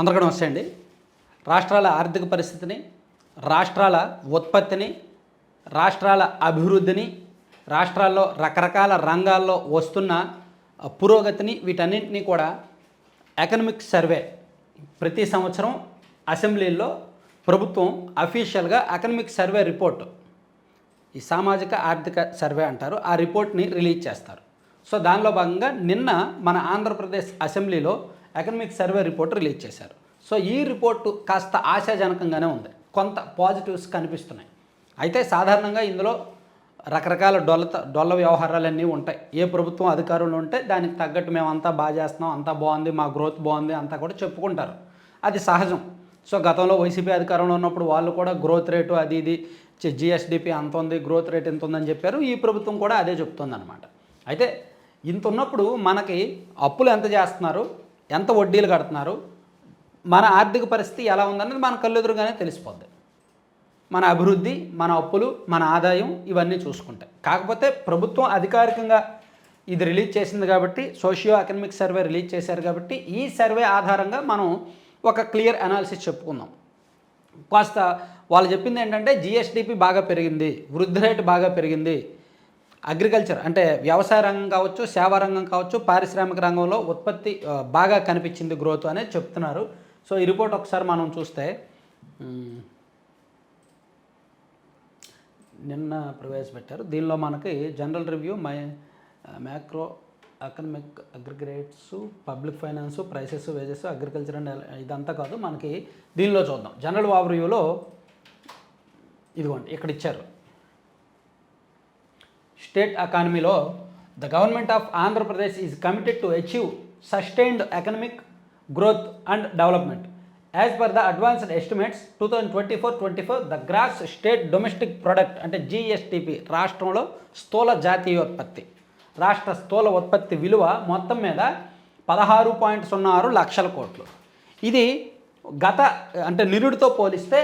అందరికీ నమస్తే అండి. రాష్ట్రాల ఆర్థిక పరిస్థితిని, రాష్ట్రాల ఉత్పత్తిని, రాష్ట్రాల అభివృద్ధిని, రాష్ట్రాల్లో రకరకాల రంగాల్లో వస్తున్న పురోగతిని వీటన్నింటినీ కూడా ఎకనామిక్ సర్వే ప్రతి సంవత్సరం అసెంబ్లీలో ప్రభుత్వం అఫీషియల్గా ఎకనామిక్ సర్వే రిపోర్ట్, ఈ సామాజిక ఆర్థిక సర్వే అంటారు, ఆ రిపోర్ట్ని రిలీజ్ చేస్తారు. సో దానిలో భాగంగా నిన్న మన ఆంధ్రప్రదేశ్ అసెంబ్లీలో ఎకనామిక్ సర్వే రిపోర్ట్ రిలీజ్ చేశారు. సో ఈ రిపోర్టు కాస్త ఆశాజనకంగానే ఉంది, కొంత పాజిటివ్స్ కనిపిస్తున్నాయి. అయితే సాధారణంగా ఇందులో రకరకాల డొల్ల వ్యవహారాలన్నీ ఉంటాయి. ఏ ప్రభుత్వం అధికారంలో ఉంటే దానికి తగ్గట్టు మేము అంతా బాగా చేస్తున్నాం, అంతా బాగుంది, మా గ్రోత్ బాగుంది అంతా కూడా చెప్పుకుంటారు. అది సహజం. సో గతంలో వైసీపీ అధికారంలో ఉన్నప్పుడు వాళ్ళు కూడా గ్రోత్ రేటు అది ఇది జిఎస్డిపి అంత ఉంది, గ్రోత్ రేట్ ఎంత ఉందని చెప్పారు. ఈ ప్రభుత్వం కూడా అదే చెప్తుందన్నమాట. అయితే ఇంత ఉన్నప్పుడు మనకి అప్పులు ఎంత చేస్తున్నారు, ఎంత వడ్డీలు కడుతున్నారు, మన ఆర్థిక పరిస్థితి ఎలా ఉందన్నది మన కళ్ళెదురుగానే తెలిసిపోద్ది. మన అభివృద్ధి, మన అప్పులు, మన ఆదాయం ఇవన్నీ చూసుకుంటాయి. కాకపోతే ప్రభుత్వం అధికారికంగా ఇది రిలీజ్ చేసింది కాబట్టి, సోషియో ఎకనామిక్ సర్వే రిలీజ్ చేశారు కాబట్టి ఈ సర్వే ఆధారంగా మనం ఒక క్లియర్ అనాలిసిస్ చెప్పుకుందాం. కాస్త వాళ్ళు చెప్పింది ఏంటంటే జిఎస్డిపి బాగా పెరిగింది, వృద్ధి రేటు బాగా పెరిగింది, అగ్రికల్చర్ అంటే వ్యవసాయ రంగం కావచ్చు, సేవా రంగం కావచ్చు, పారిశ్రామిక రంగంలో ఉత్పత్తి బాగా కనిపించింది గ్రోత్ అనేది చెప్తున్నారు. సో ఈ రిపోర్ట్ ఒకసారి మనం చూస్తే నిన్న ప్రవేశపెట్టారు. దీనిలో మనకి general review, macro economic aggregates, public finance, prices, wages, agriculture and ఇదంతా కాదు, మనకి దీనిలో చూద్దాం. జనరల్ ఓవర్ రివ్యూలో ఇదిగోండి ఇక్కడ ఇచ్చారు. స్టేట్ ఎకానమీలో the government of Andhra Pradesh is committed to achieve sustained economic growth and development. As per the advanced estimates 2024-25 the gross state domestic product అంటే జిఎస్టిపి, రాష్ట్రంలో స్థూల జాతీయోత్పత్తి, రాష్ట్ర స్థూల ఉత్పత్తి విలువ మొత్తం మీద 16.06 లక్షల కోట్లు. ఇది గత అంటే నిరుడితో పోలిస్తే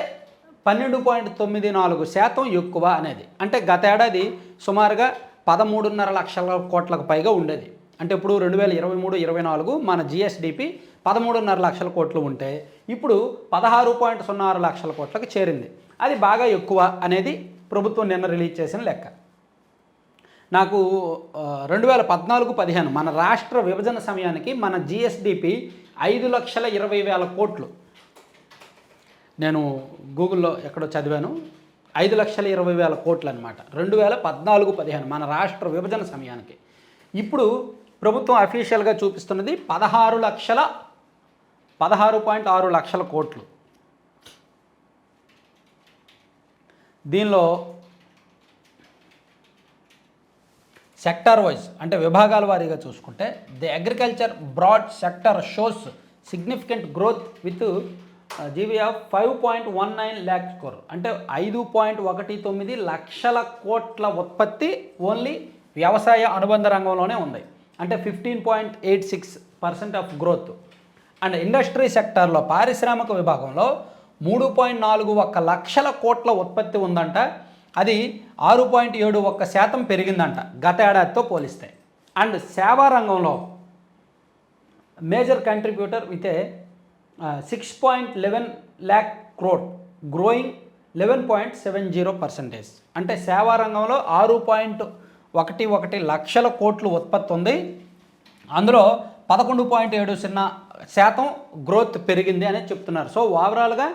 12.94% ఎక్కువ అనేది. అంటే గత ఏడాది సుమారుగా 13.5 లక్షల కోట్లకు పైగా ఉండేది. అంటే ఇప్పుడు 2023-24 మన జిఎస్డిపి 13.5 లక్షల కోట్లు ఉంటే ఇప్పుడు 16.06 లక్షల కోట్లకు చేరింది. అది బాగా ఎక్కువ అనేది ప్రభుత్వం నిన్న రిలీజ్ చేసిన లెక్క. నాకు 2014-15 మన రాష్ట్ర విభజన సమయానికి మన జిఎస్డిపి 5,20,000 కోట్లు. నేను గూగుల్లో ఎక్కడో చదివాను, 5,20,000 కోట్లు అనమాట 2014-15 మన రాష్ట్ర విభజన సమయానికి. ఇప్పుడు ప్రభుత్వం అఫీషియల్గా చూపిస్తున్నది 16.6 లక్షల కోట్లు. దీనిలో సెక్టార్ వైజ్ అంటే విభాగాల వారీగా చూసుకుంటే the agriculture broad sector shows significant growth with GV of 5.19 lakh crore. అంటే 5.19 లక్షల కోట్ల ఉత్పత్తి ఓన్లీ వ్యవసాయ అనుబంధ రంగంలోనే ఉంది. అంటే 15.86% ఆఫ్ గ్రోత్. అండ్ ఇండస్ట్రీ సెక్టార్లో పారిశ్రామిక విభాగంలో 3.41 లక్షల కోట్ల ఉత్పత్తి ఉందంట. అది 6.71% పెరిగిందంట గత ఏడాదితో పోలిస్తే. అండ్ సేవా రంగంలో major contributor with 6.11 lakh crore growing 11.70%. అంటే సేవా రంగంలో 6.11 లక్షల కోట్లు ఉత్పత్తి ఉంది. అందులో 11.70% గ్రోత్ పెరిగింది అనేది చెప్తున్నారు. సో ఓవరాల్గా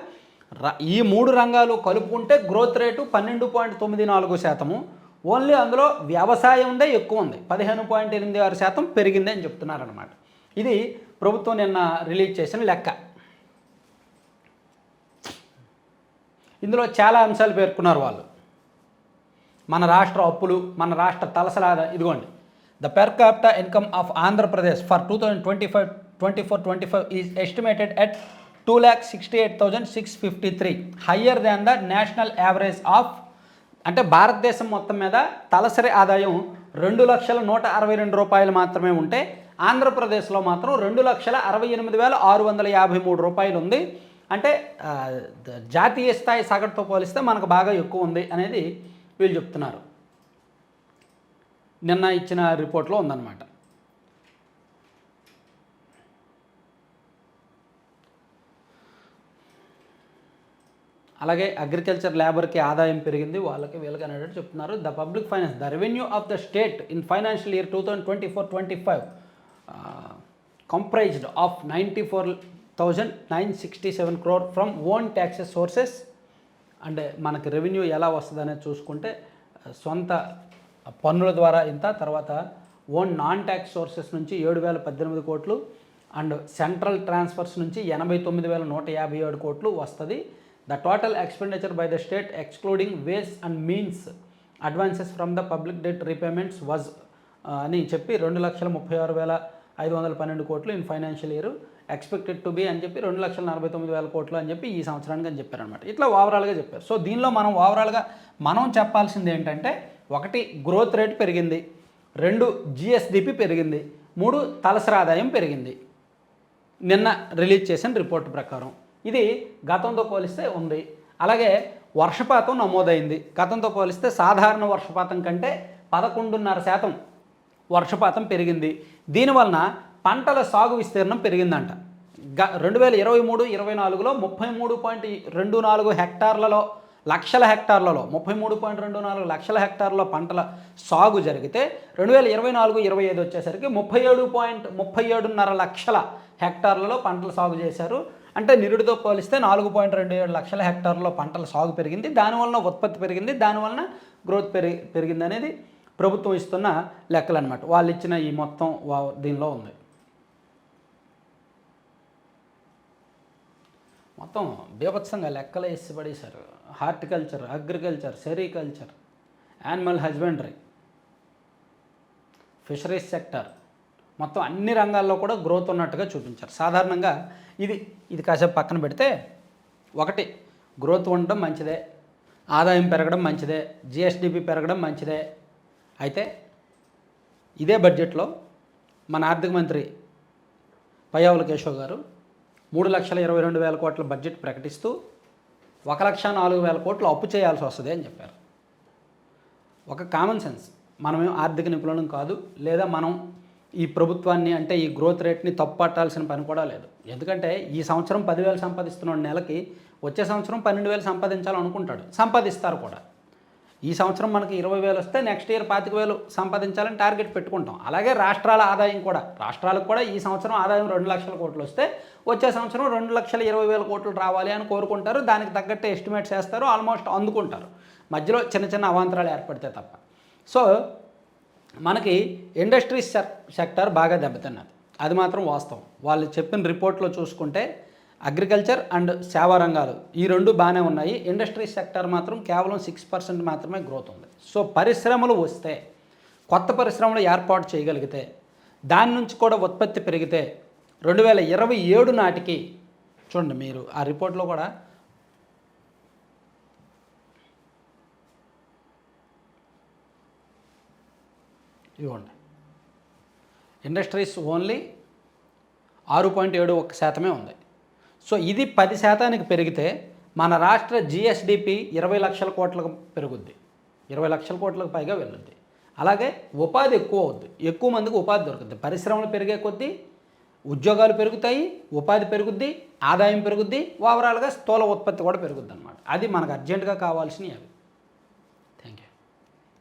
ఈ మూడు రంగాలు కలుపుకుంటే గ్రోత్ రేటు 12.94%. ఓన్లీ అందులో వ్యవసాయందే ఎక్కువ ఉంది, 15.86% పెరిగింది అని చెప్తున్నారనమాట. ఇది ప్రభుత్వం నిన్న రిలీజ్ చేసిన లెక్క. ఇందులో చాలా అంశాలు పేర్కొన్నారు వాళ్ళు. మన రాష్ట్ర అప్పులు, మన రాష్ట్ర తలసరి ఆదాయం. ఇదిగోండి, the per capita income of Andhra Pradesh for 2024-25 is estimated at 2,68,653, higher than the national average of. అంటే భారతదేశం మొత్తం మీద తలసరి ఆదాయం 2,162 రూపాయలు మాత్రమే ఉంటే ఆంధ్రప్రదేశ్లో మాత్రం 2,68,653 రూపాయలు ఉంది. అంటే జాతీయ స్థాయి సగటుతో పోలిస్తే మనకు బాగా ఎక్కువ ఉంది అనేది వీళ్ళు చెప్తున్నారు. నిన్న ఇచ్చిన రిపోర్ట్లో ఉందన్నమాట. అలాగే అగ్రికల్చర్ లేబర్కి ఆదాయం పెరిగింది, వాళ్ళకి వీళ్ళకి అనేటట్టు చెప్తున్నారు. The public finance, the revenue of the state in financial year 2024-25 comprised of 94,967 crore from own taxes sources. అంటే మనకి రెవెన్యూ ఎలా వస్తుంది అనేది చూసుకుంటే సొంత పన్నుల ద్వారా ఇంత, తర్వాత ఓన్ నాన్ ట్యాక్స్ సోర్సెస్ నుంచి 7,018 కోట్లు అండ్ సెంట్రల్ ట్రాన్స్ఫర్స్ నుంచి 89,157 కోట్లు వస్తుంది. The total expenditure by the state excluding ways and means advances from the public debt repayments was అని చెప్పి 2,36,512 కోట్లు in financial year expected to be అని చెప్పి 2,49,000 కోట్లు అని చెప్పి ఈ సంవత్సరానికి అని చెప్పారనమాట. ఇట్లా ఓవరాల్గా చెప్పారు. సో దీనిలో మనం ఓవరాల్గా మనం చెప్పాల్సింది ఏంటంటే, 1 గ్రోత్ రేట్ పెరిగింది, 2 జిఎస్డిపి పెరిగింది, 3 తలసరి ఆదాయం పెరిగింది నిన్న రిలీజ్ చేసిన రిపోర్ట్ ప్రకారం. ఇది గతంతో పోలిస్తే ఉంది. అలాగే వర్షపాతం నమోదైంది, గతంతో పోలిస్తే సాధారణ వర్షపాతం కంటే 11.5% వర్షపాతం పెరిగింది. దీనివలన పంటల సాగు విస్తీర్ణం పెరిగిందంట. 2023-24లో 33.24 హెక్టార్లలో, లక్షల హెక్టార్లలో 33.24 లక్షల హెక్టార్లలో పంటల సాగు జరిగితే 2024-25 వచ్చేసరికి 37.37.5 లక్షల హెక్టార్లలో పంటల సాగు చేశారు. అంటే నిరుడితో పోలిస్తే 4.27 లక్షల హెక్టార్లలో పంటల సాగు పెరిగింది, దానివలన ఉత్పత్తి పెరిగింది, దానివలన గ్రోత్ పెరిగింది అనేది ప్రభుత్వం ఇస్తున్న లెక్కలు అనమాట. వాళ్ళు ఇచ్చిన ఈ మొత్తం దీనిలో ఉంది. మొత్తం బీభత్సంగా లెక్కలు వేసి పడేశారు. Horticulture, agriculture, sericulture, animal husbandry, fisheries sector, మొత్తం అన్ని రంగాల్లో కూడా గ్రోత్ ఉన్నట్టుగా చూపించారు. సాధారణంగా ఇది కాసేపు పక్కన పెడితే, 1 గ్రోత్ ఉండడం మంచిదే, ఆదాయం పెరగడం మంచిదే, జిఎస్డిపి పెరగడం మంచిదే. అయితే ఇదే బడ్జెట్లో మన ఆర్థిక మంత్రి పయ్యావుల కేశవ్ గారు 3,22,000 కోట్ల బడ్జెట్ ప్రకటిస్తూ 1,04,000 కోట్లు అప్పు చేయాల్సి వస్తుంది అని చెప్పారు. ఒక కామన్ సెన్స్, మనమేం ఆర్థిక నిపుణులం కాదు, లేదా మనం ఈ ప్రభుత్వాన్ని అంటే ఈ గ్రోత్ రేట్ని తప్పుపట్టాల్సిన పని కూడా లేదు. ఎందుకంటే ఈ సంవత్సరం 10,000 సంపాదిస్తున్న నెలకి వచ్చే సంవత్సరం 12,000 సంపాదించాలనుకుంటాడు, సంపాదిస్తారు కూడా. ఈ సంవత్సరం మనకి 20,000 వస్తే నెక్స్ట్ ఇయర్ 25,000 సంపాదించాలని టార్గెట్ పెట్టుకుంటాం. అలాగే రాష్ట్రాల ఆదాయం కూడా, రాష్ట్రాలకు కూడా ఈ సంవత్సరం ఆదాయం 2 లక్షల కోట్లు వస్తే వచ్చే సంవత్సరం 2,20,000 కోట్లు రావాలి అని కోరుకుంటారు. దానికి తగ్గట్టు ఎస్టిమేట్స్ వేస్తారు, ఆల్మోస్ట్ అందుకుంటారు, మధ్యలో చిన్న చిన్న అవాంతరాలు ఏర్పడితే తప్ప. సో మనకి ఇండస్ట్రీస్ సెక్టర్ బాగా దెబ్బతిన్నది, అది మాత్రం వాస్తవం. వాళ్ళు చెప్పిన రిపోర్ట్లో చూసుకుంటే అగ్రికల్చర్ అండ్ సేవా రంగాలు ఈ 2 బాగానే ఉన్నాయి. ఇండస్ట్రీస్ సెక్టర్ మాత్రం కేవలం 6% మాత్రమే గ్రోత్ ఉంది. సో పరిశ్రమలు వస్తే, కొత్త పరిశ్రమలు ఏర్పాటు చేయగలిగితే, దాని నుంచి కూడా ఉత్పత్తి పెరిగితే 2027 నాటికి చూడండి మీరు ఆ రిపోర్ట్లో కూడా ఇవ్వండి, ఇండస్ట్రీస్ ఓన్లీ 6.71% ఉంది. సో ఇది 10% పెరిగితే మన రాష్ట్ర జిఎస్డిపి 20 లక్షల కోట్లకు పెరుగుద్ది, 20 లక్షల కోట్లకు పైగా వెళ్ళుద్ది. అలాగే ఉపాధి ఎక్కువ అవుద్ది, ఎక్కువ మందికి ఉపాధి దొరుకుద్ది. పరిశ్రమలు పెరిగే కొద్దీ ఉద్యోగాలు పెరుగుతాయి, ఉపాధి పెరుగుద్ది, ఆదాయం పెరుగుద్ది, ఓవరాల్గా స్థూల ఉత్పత్తి కూడా పెరుగుద్ది అనమాట. అది మనకు అర్జెంటుగా కావాల్సినవి అవి.